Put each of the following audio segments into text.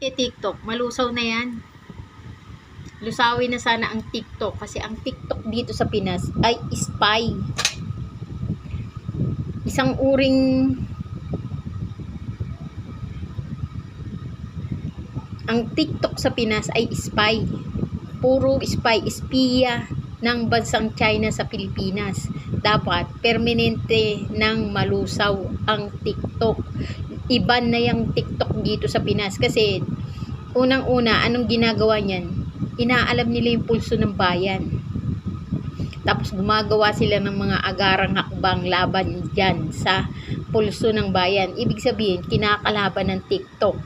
TikTok, malusaw na yan. Lusawin na sana ang TikTok kasi ang TikTok dito sa Pinas ay spy. Isang uring ang TikTok sa Pinas ay spy. Puro spy, espiya ng bansang China sa Pilipinas. Dapat permanente ng malusaw ang TikTok. Iban na yung TikTok dito sa Pinas kasi unang-una, anong ginagawa niyan? Inaalam nila yung pulso ng bayan. Tapos gumagawa sila ng mga agarang hakbang laban dyan sa pulso ng bayan. Ibig sabihin, kinakalaban ng TikTok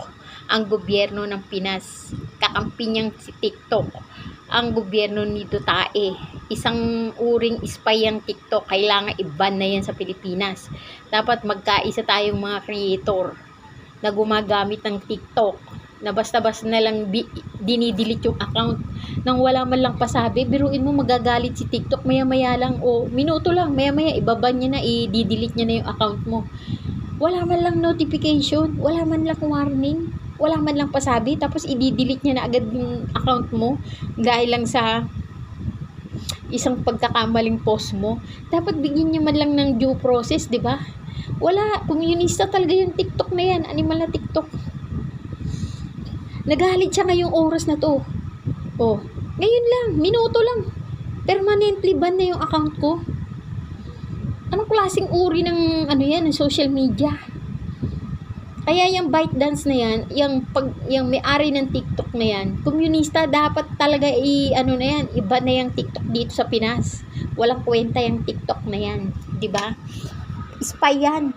ang gobyerno ng Pinas. Kakampi niyang si TikTok ang gobyerno ni Duterte. Isang uring spy ang TikTok. Kailangan i-ban na yan sa Pilipinas. Dapat magkaisa tayong mga creator na gumagamit ng TikTok na basta-basta na lang dinidelete yung account nang wala man lang pasabi. Biruin mo, magagalit si TikTok maya-maya lang o minuto lang, maya-maya ibaban niya na, i-delete niya na yung account mo. Wala man lang notification, wala man lang warning, wala man lang pasabi, tapos i-delete niya na agad yung account mo dahil lang sa isang pagkakamaling post mo. Dapat bigyan niya man lang ng due process, di ba? Wala, komunista talaga yung TikTok na yan, animal na TikTok. Nagalit siya ngayong oras na to. Oh, ngayon lang, minuto lang. Permanently ban na yung account ko. Anong klaseng uri ng yan, ng social media? Kaya yung ByteDance na yan, yung may-ari ng TikTok na yan, komunista, dapat talaga iba na yung TikTok dito sa Pinas. Walang kwenta yung TikTok na yan, 'di ba? Spy yan.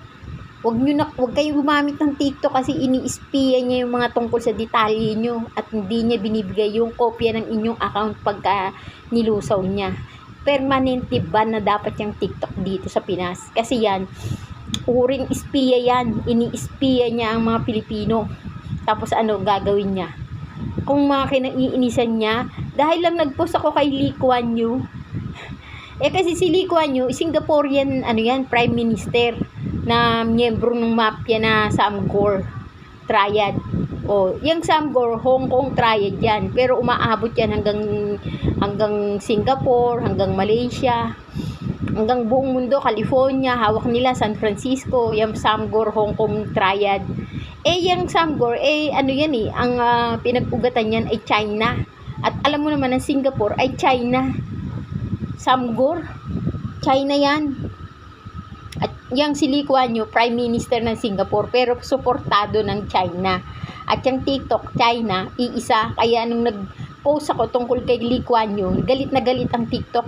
Huwag kayo gumamit ng TikTok kasi ini-spy niya yung mga tungkol sa detalye nyo at hindi niya binibigay yung kopya ng inyong account pagka nilusaw niya. Permanently ban na dapat yung TikTok dito sa Pinas. Kasi yan, uring espiya yan. Ini-espiya niya ang mga Pilipino. Tapos ano gagawin niya? Kung mga kinaiinisan niya, dahil lang nag-post ako kay Lee Kuan Yew. Kasi si Lee Kuan Yew, Singaporean Prime Minister na miyembro ng mafia na Samgor Triad. Yung Samgor, Hong Kong Triad yan. Pero umaabot yan hanggang Singapore, hanggang Malaysia, hanggang buong mundo, California, hawak nila San Francisco, yung Samgor, Hong Kong Triad. Yung Samgor, ang pinag-ugatan yan ay China. At alam mo naman, ang Singapore ay China. Samgor, China yan. At yung si Lee Kuan Yew, Prime Minister ng Singapore, pero suportado ng China. At yung TikTok, China, iisa. Kaya nung nag-post ako tungkol kay Lee Kuan Yew, galit na galit ang TikTok.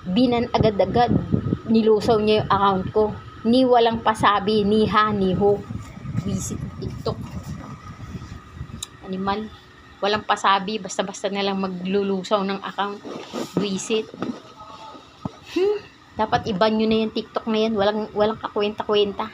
Binan agad-agad. Nilusaw niya yung account ko. Ni walang pasabi, ni ha, ni ho. Visit TikTok. Animal. Walang pasabi, basta-basta na lang maglulusaw ng account. Visit. Dapat iban nyo na yung TikTok na yan. Walang kakwenta-kwenta.